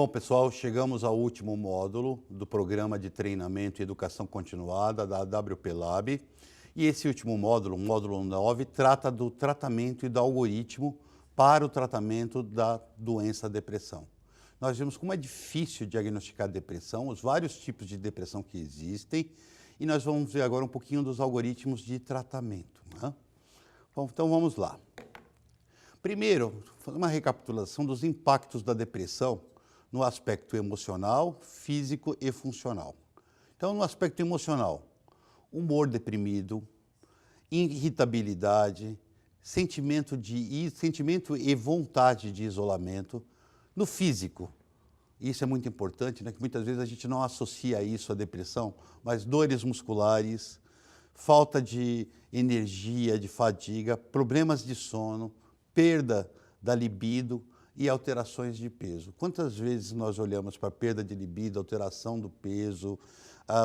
Bom, pessoal, chegamos ao último módulo do Programa de Treinamento e Educação Continuada da WP Lab. E esse último módulo, o módulo 9, trata do tratamento e do algoritmo para o tratamento da doença depressão. Nós vimos como é difícil diagnosticar depressão, os vários tipos de depressão que existem, e nós vamos ver agora um pouquinho dos algoritmos de tratamento, né? Bom, então vamos lá. Primeiro, fazer uma recapitulação dos impactos da depressão no aspecto emocional, físico e funcional. Então, no aspecto emocional, humor deprimido, irritabilidade, sentimento e vontade de isolamento. No físico, isso é muito importante, né? Que muitas vezes a gente não associa isso à depressão, mas dores musculares, falta de energia, de fadiga, problemas de sono, perda da libido e alterações de peso. Quantas vezes nós olhamos para perda de libido, alteração do peso,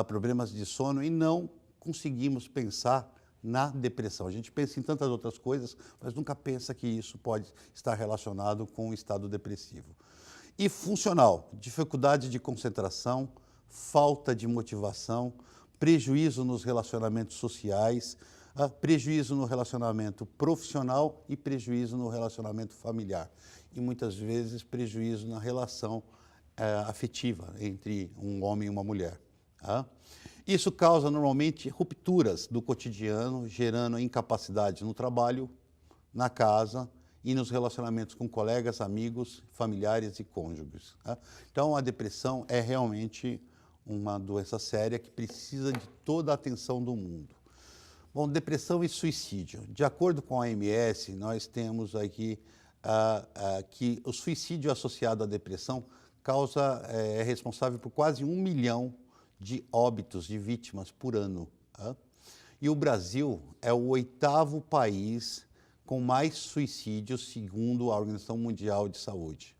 problemas de sono e não conseguimos pensar na depressão? A gente pensa em tantas outras coisas, mas nunca pensa que isso pode estar relacionado com o estado depressivo. E funcional, dificuldade de concentração, falta de motivação, prejuízo nos relacionamentos sociais, prejuízo no relacionamento profissional e prejuízo no relacionamento familiar. E muitas vezes prejuízo na relação afetiva entre um homem e uma mulher. Isso causa normalmente rupturas do cotidiano, gerando incapacidade no trabalho, na casa e nos relacionamentos com colegas, amigos, familiares e cônjuges. Então a depressão é realmente uma doença séria que precisa de toda a atenção do mundo. Bom, depressão e suicídio. De acordo com a OMS, nós temos aqui que o suicídio associado à depressão é responsável por quase 1 milhão de óbitos de vítimas por ano. E o Brasil é o 8º país com mais suicídios, segundo a Organização Mundial de Saúde.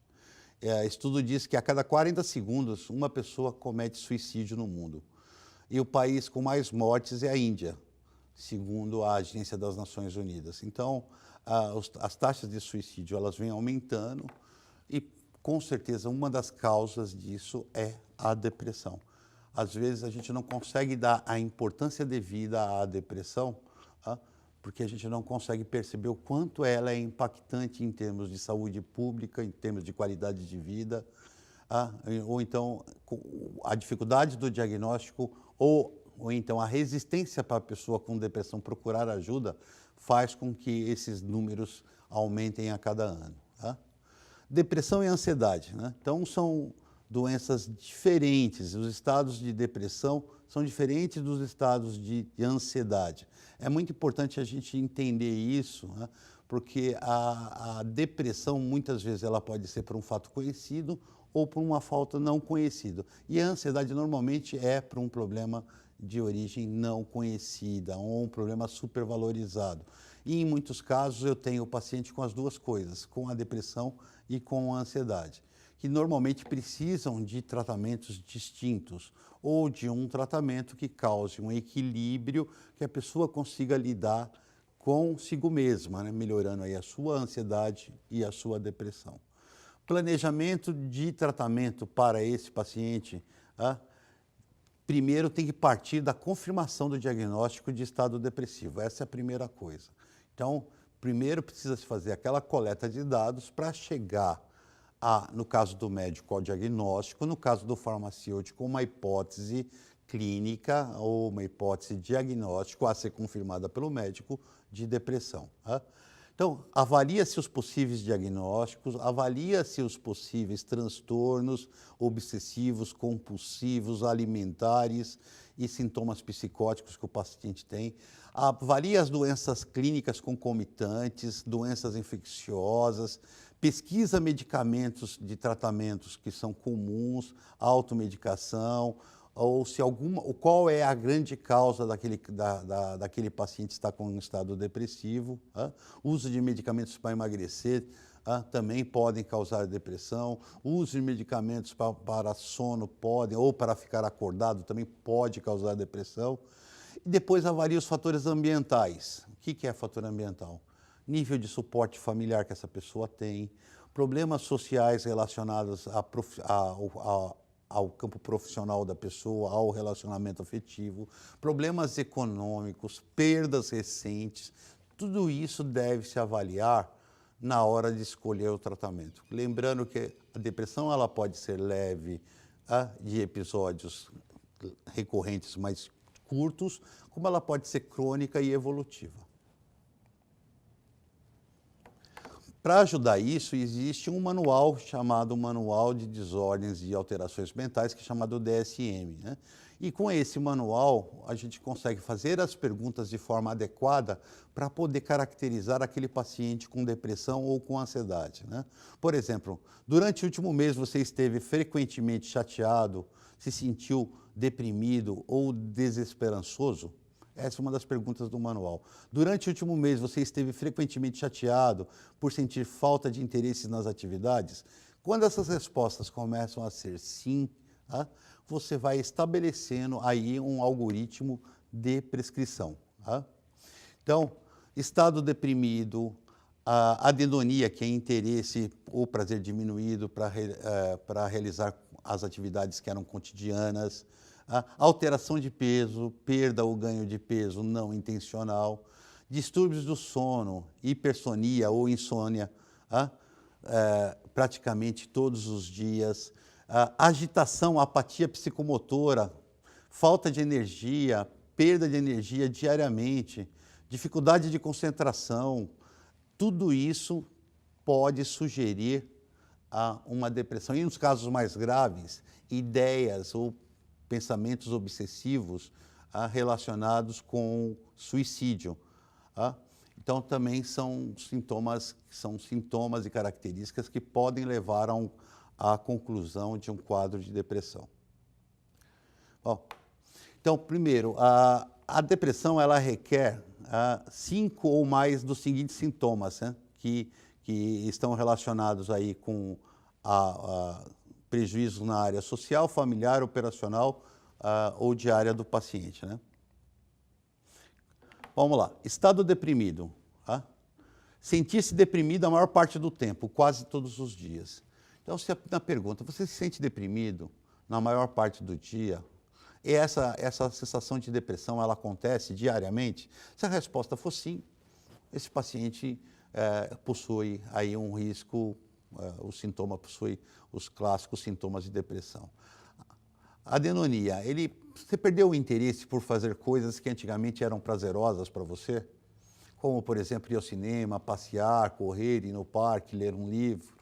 Estudo diz que a cada 40 segundos uma pessoa comete suicídio no mundo. E o país com mais mortes é a Índia, segundo a Agência das Nações Unidas. Então, as taxas de suicídio elas vêm aumentando e, com certeza, uma das causas disso é a depressão. Às vezes, a gente não consegue dar a importância devida à depressão, porque a gente não consegue perceber o quanto ela é impactante em termos de saúde pública, em termos de qualidade de vida, ou então a dificuldade do diagnóstico ou então a resistência para a pessoa com depressão procurar ajuda faz com que esses números aumentem a cada ano. Depressão e ansiedade, né? Então são doenças diferentes, os estados de depressão são diferentes dos estados de ansiedade. É muito importante a gente entender isso, né? Porque a depressão muitas vezes ela pode ser por um fato conhecido ou por uma falta não conhecida. E a ansiedade normalmente é por um problema de origem não conhecida ou um problema supervalorizado. E em muitos casos eu tenho o paciente com as duas coisas, com a depressão e com a ansiedade, que normalmente precisam de tratamentos distintos ou de um tratamento que cause um equilíbrio, que a pessoa consiga lidar consigo mesma, né? Melhorando aí a sua ansiedade e a sua depressão. Planejamento de tratamento para esse paciente, primeiro tem que partir da confirmação do diagnóstico de estado depressivo. Essa é a primeira coisa. Então, primeiro precisa se fazer aquela coleta de dados para chegar no caso do médico, ao diagnóstico, no caso do farmacêutico, uma hipótese clínica ou uma hipótese diagnóstica a ser confirmada pelo médico de depressão. Então, avalia-se os possíveis diagnósticos, avalia-se os possíveis transtornos obsessivos, compulsivos, alimentares e sintomas psicóticos que o paciente tem, avalia as doenças clínicas concomitantes, doenças infecciosas, pesquisa medicamentos de tratamentos que são comuns, automedicação, ou qual é a grande causa daquele paciente estar com um estado depressivo. Uso de medicamentos para emagrecer também podem causar depressão. Uso de medicamentos para sono ou para ficar acordado também pode causar depressão. E depois avalia os fatores ambientais. O que é fator ambiental? Nível de suporte familiar que essa pessoa tem, problemas sociais relacionados ao campo profissional da pessoa, ao relacionamento afetivo, problemas econômicos, perdas recentes, tudo isso deve se avaliar na hora de escolher o tratamento. Lembrando que a depressão ela pode ser leve, de episódios recorrentes mais curtos, como ela pode ser crônica e evolutiva. Para ajudar isso, existe um manual chamado Manual de Desordens e Alterações Mentais, que é chamado DSM, né? E com esse manual, a gente consegue fazer as perguntas de forma adequada para poder caracterizar aquele paciente com depressão ou com ansiedade, né? Por exemplo, durante o último mês você esteve frequentemente chateado, se sentiu deprimido ou desesperançoso? Essa é uma das perguntas do manual. Durante o último mês, você esteve frequentemente chateado por sentir falta de interesse nas atividades? Quando essas respostas começam a ser sim, você vai estabelecendo aí um algoritmo de prescrição. Então, estado deprimido, a anedonia, que é interesse ou prazer diminuído para realizar as atividades que eram cotidianas, alteração de peso, perda ou ganho de peso não intencional, distúrbios do sono, hipersonia ou insônia, praticamente todos os dias, agitação, apatia psicomotora, falta de energia, perda de energia diariamente, dificuldade de concentração, tudo isso pode sugerir uma depressão. E nos casos mais graves, ideias ou pensamentos obsessivos relacionados com suicídio. Então, também são sintomas e características que podem levar à conclusão de um quadro de depressão. Bom, então, primeiro, a depressão ela requer 5 ou mais dos seguintes sintomas, né, que estão relacionados aí com prejuízos na área social, familiar, operacional ou diária do paciente, né? Vamos lá. Estado deprimido. Sentir-se deprimido a maior parte do tempo, quase todos os dias. Então, se a pergunta, você se sente deprimido na maior parte do dia? E essa sensação de depressão, ela acontece diariamente? Se a resposta for sim, esse paciente possui aí um risco, o sintoma possui os clássicos sintomas de depressão. A anedonia, você perdeu o interesse por fazer coisas que antigamente eram prazerosas para você? Como, por exemplo, ir ao cinema, passear, correr, ir no parque, ler um livro.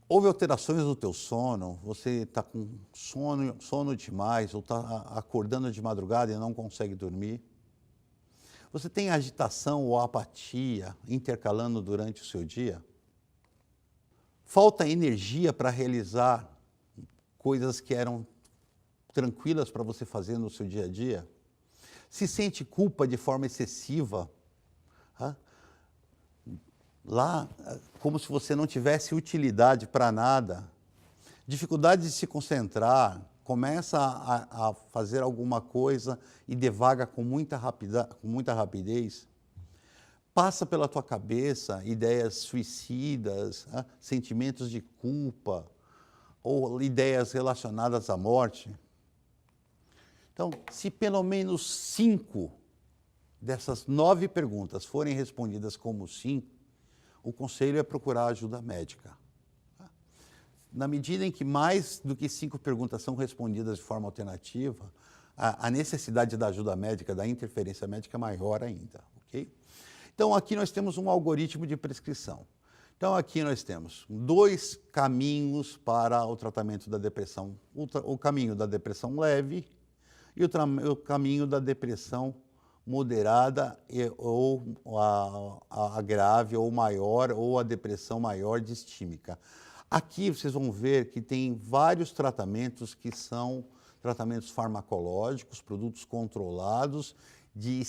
Houve alterações no teu sono, você está com sono demais ou está acordando de madrugada e não consegue dormir. Você tem agitação ou apatia intercalando durante o seu dia? Falta energia para realizar coisas que eram tranquilas para você fazer no seu dia a dia? Se sente culpa de forma excessiva? Lá, como se você não tivesse utilidade para nada. Dificuldade de se concentrar, começa a fazer alguma coisa e devaga com muita rapidez. Passa pela tua cabeça ideias suicidas, sentimentos de culpa ou ideias relacionadas à morte. Então, se pelo menos 5 dessas 9 perguntas forem respondidas como sim, o conselho é procurar ajuda médica. Na medida em que mais do que 5 perguntas são respondidas de forma alternativa, a necessidade da ajuda médica, da interferência médica é maior ainda, ok? Então, aqui nós temos um algoritmo de prescrição. Então, aqui nós temos 2 caminhos para o tratamento da depressão. O caminho da depressão leve e o caminho da depressão moderada ou a grave ou maior, ou a depressão maior distímica. Aqui vocês vão ver que tem vários tratamentos que são tratamentos farmacológicos, produtos controlados, de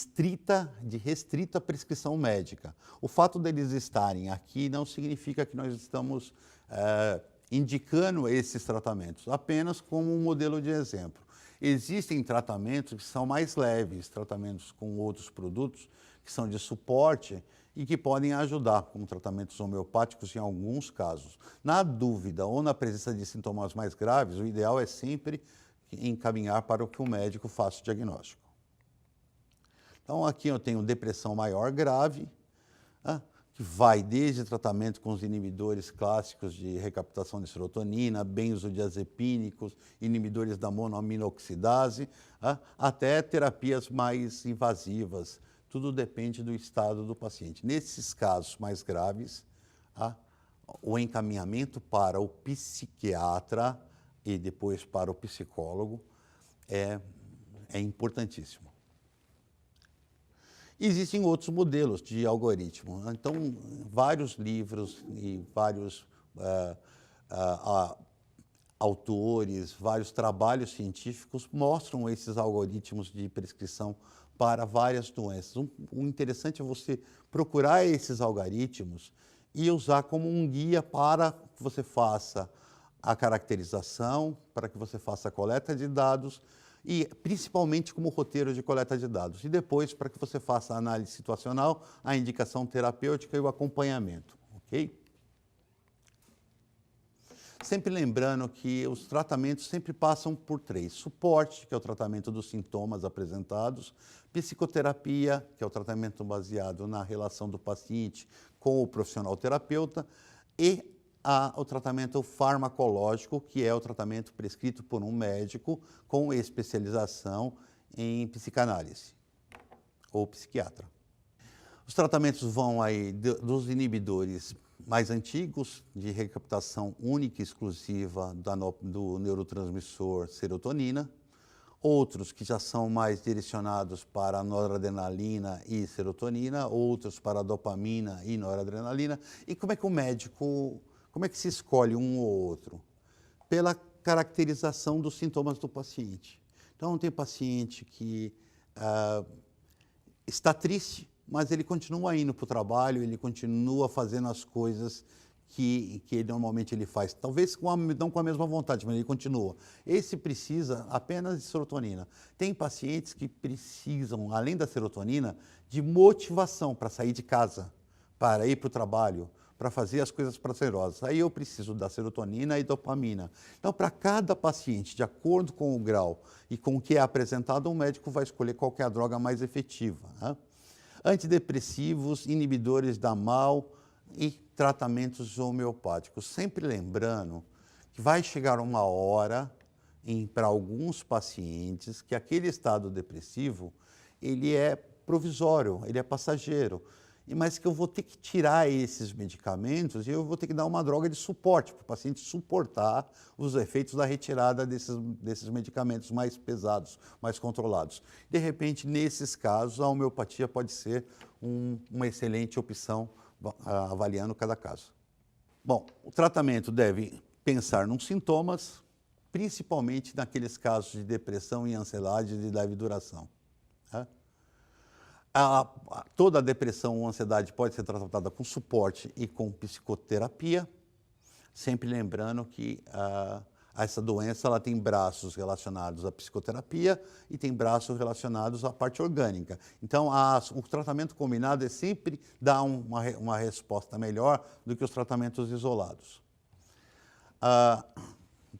restrita prescrição médica. O fato deles estarem aqui não significa que nós estamos indicando esses tratamentos, apenas como um modelo de exemplo. Existem tratamentos que são mais leves, tratamentos com outros produtos que são de suporte e que podem ajudar, como tratamentos homeopáticos em alguns casos. Na dúvida ou na presença de sintomas mais graves, o ideal é sempre encaminhar para que o médico faça o diagnóstico. Então, aqui eu tenho depressão maior grave, que vai desde tratamento com os inibidores clássicos de recaptação de serotonina, benzodiazepínicos, inibidores da monoaminoxidase, até terapias mais invasivas. Tudo depende do estado do paciente. Nesses casos mais graves, o encaminhamento para o psiquiatra e depois para o psicólogo é importantíssimo. Existem outros modelos de algoritmo. Então, vários livros e vários autores, vários trabalhos científicos mostram esses algoritmos de prescrição para várias doenças. O interessante é você procurar esses algoritmos e usar como um guia para que você faça a caracterização, para que você faça a coleta de dados e principalmente como roteiro de coleta de dados. E depois para que você faça a análise situacional, a indicação terapêutica e o acompanhamento, ok? Sempre lembrando que os tratamentos sempre passam por três. Suporte, que é o tratamento dos sintomas apresentados. Psicoterapia, que é o tratamento baseado na relação do paciente com o profissional terapeuta. E o tratamento farmacológico, que é o tratamento prescrito por um médico com especialização em psicanálise ou psiquiatra. Os tratamentos vão aí dos inibidores mais antigos, de recaptação única e exclusiva do neurotransmissor serotonina, outros que já são mais direcionados para a noradrenalina e serotonina, outros para a dopamina e noradrenalina. E como é que o médico, como é que se escolhe um ou outro? Pela caracterização dos sintomas do paciente. Então, tem paciente que está triste, mas ele continua indo para o trabalho, ele continua fazendo as coisas que normalmente ele faz. Talvez não com a mesma vontade, mas ele continua. Esse precisa apenas de serotonina. Tem pacientes que precisam, além da serotonina, de motivação para sair de casa, para ir para o trabalho, para fazer as coisas prazerosas. Aí eu preciso da serotonina e dopamina. Então, para cada paciente, de acordo com o grau e com o que é apresentado, o médico vai escolher qual que é a droga mais efetiva, né? Antidepressivos, inibidores da MAO e tratamentos homeopáticos. Sempre lembrando que vai chegar uma hora, para alguns pacientes, que aquele estado depressivo, ele é provisório, ele é passageiro, mas que eu vou ter que tirar esses medicamentos e eu vou ter que dar uma droga de suporte para o paciente suportar os efeitos da retirada desses medicamentos mais pesados, mais controlados. De repente, nesses casos, a homeopatia pode ser uma excelente opção, avaliando cada caso. Bom, o tratamento deve pensar nos sintomas, principalmente naqueles casos de depressão e ansiedade de leve duração. Toda a depressão ou ansiedade pode ser tratada com suporte e com psicoterapia, sempre lembrando que essa doença ela tem braços relacionados à psicoterapia e tem braços relacionados à parte orgânica. Então, o tratamento combinado sempre dá uma resposta melhor do que os tratamentos isolados.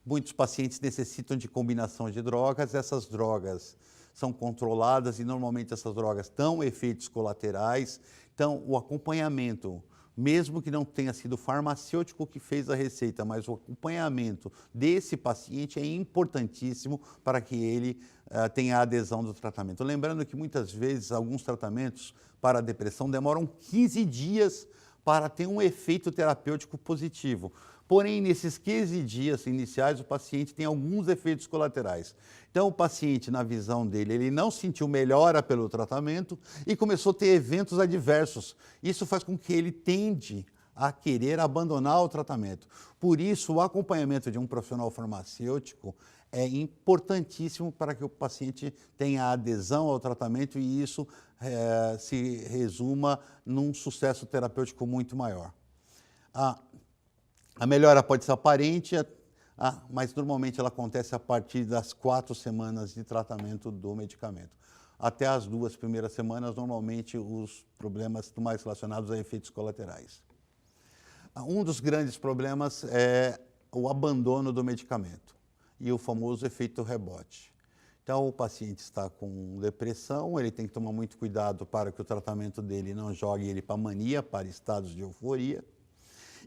Muitos pacientes necessitam de combinação de drogas, essas drogas são controladas e normalmente essas drogas dão efeitos colaterais. Então, o acompanhamento, mesmo que não tenha sido o farmacêutico que fez a receita, mas o acompanhamento desse paciente é importantíssimo para que ele tenha a adesão do tratamento. Lembrando que muitas vezes alguns tratamentos para a depressão demoram 15 dias para ter um efeito terapêutico positivo. Porém, nesses 15 dias iniciais, o paciente tem alguns efeitos colaterais. Então, o paciente, na visão dele, ele não sentiu melhora pelo tratamento e começou a ter eventos adversos. Isso faz com que ele tende a querer abandonar o tratamento. Por isso, o acompanhamento de um profissional farmacêutico é importantíssimo para que o paciente tenha adesão ao tratamento e isso se resuma num sucesso terapêutico muito maior. A melhora pode ser aparente, mas normalmente ela acontece a partir das 4 semanas de tratamento do medicamento. Até as 2 primeiras semanas, normalmente, os problemas estão mais relacionados a efeitos colaterais. Um dos grandes problemas é o abandono do medicamento e o famoso efeito rebote. Então, o paciente está com depressão, ele tem que tomar muito cuidado para que o tratamento dele não jogue ele para mania, para estados de euforia.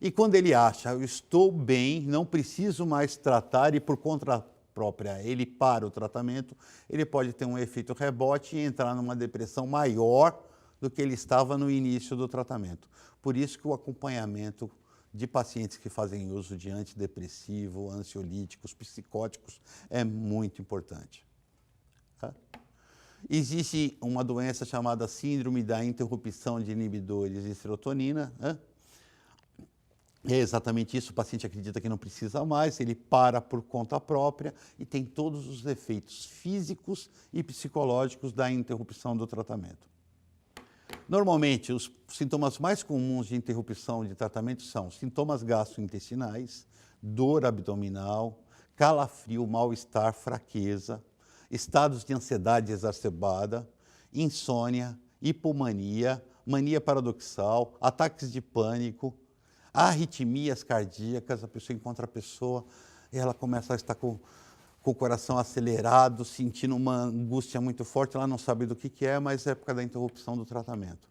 E quando ele acha, eu estou bem, não preciso mais tratar e por conta própria ele para o tratamento, ele pode ter um efeito rebote e entrar numa depressão maior do que ele estava no início do tratamento. Por isso que o acompanhamento de pacientes que fazem uso de antidepressivo, ansiolíticos, psicóticos é muito importante. Existe uma doença chamada síndrome da interrupção de inibidores de serotonina. É exatamente isso, o paciente acredita que não precisa mais, ele para por conta própria e tem todos os efeitos físicos e psicológicos da interrupção do tratamento. Normalmente, os sintomas mais comuns de interrupção de tratamento são sintomas gastrointestinais, dor abdominal, calafrio, mal-estar, fraqueza, estados de ansiedade exacerbada, insônia, hipomania, mania paradoxal, ataques de pânico, arritmias cardíacas. A pessoa encontra a pessoa e ela começa a estar com o coração acelerado, sentindo uma angústia muito forte, ela não sabe do que é, mas é por causa da interrupção do tratamento.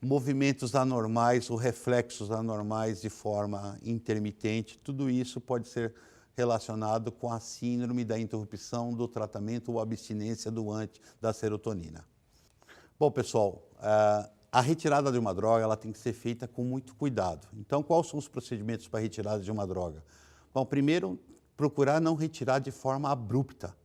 Movimentos anormais ou reflexos anormais de forma intermitente, tudo isso pode ser relacionado com a síndrome da interrupção do tratamento ou abstinência da serotonina. Bom, pessoal, a retirada de uma droga ela tem que ser feita com muito cuidado. Então, quais são os procedimentos para a retirada de uma droga? Bom, primeiro, procurar não retirar de forma abrupta,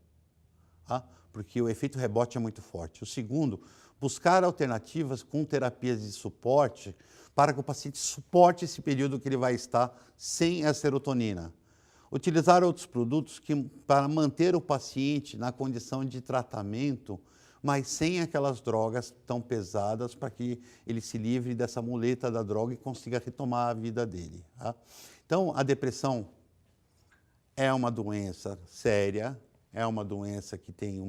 porque o efeito rebote é muito forte. O segundo, buscar alternativas com terapias de suporte para que o paciente suporte esse período que ele vai estar sem a serotonina. Utilizar outros produtos para manter o paciente na condição de tratamento, mas sem aquelas drogas tão pesadas para que ele se livre dessa muleta da droga e consiga retomar a vida dele. Então, a depressão é uma doença séria, é uma doença que tem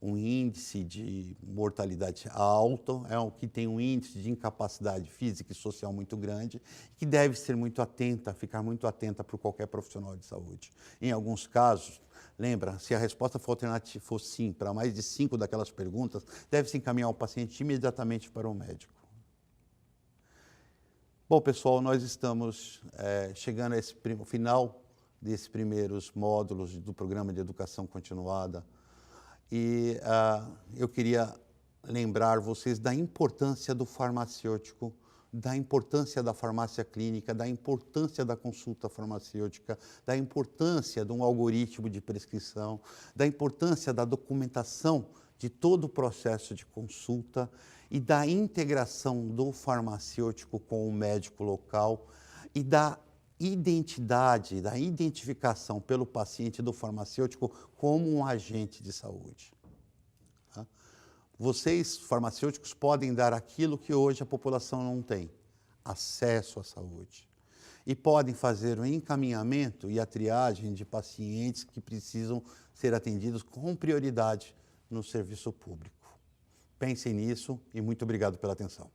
um índice de mortalidade alto, que tem um índice de incapacidade física e social muito grande, que deve ser muito atenta, ficar muito atenta por qualquer profissional de saúde. Em alguns casos, lembra, se a resposta for alternativa for sim, para mais de 5 daquelas perguntas, deve-se encaminhar o paciente imediatamente para o médico. Bom, pessoal, nós estamos chegando ao final desses primeiros módulos do programa de educação continuada e eu queria lembrar vocês da importância do farmacêutico, da importância da farmácia clínica, da importância da consulta farmacêutica, da importância de um algoritmo de prescrição, da importância da documentação de todo o processo de consulta e da integração do farmacêutico com o médico local e da identidade, da identificação pelo paciente do farmacêutico como um agente de saúde. Vocês, farmacêuticos, podem dar aquilo que hoje a população não tem, acesso à saúde. E podem fazer o encaminhamento e a triagem de pacientes que precisam ser atendidos com prioridade no serviço público. Pensem nisso e muito obrigado pela atenção.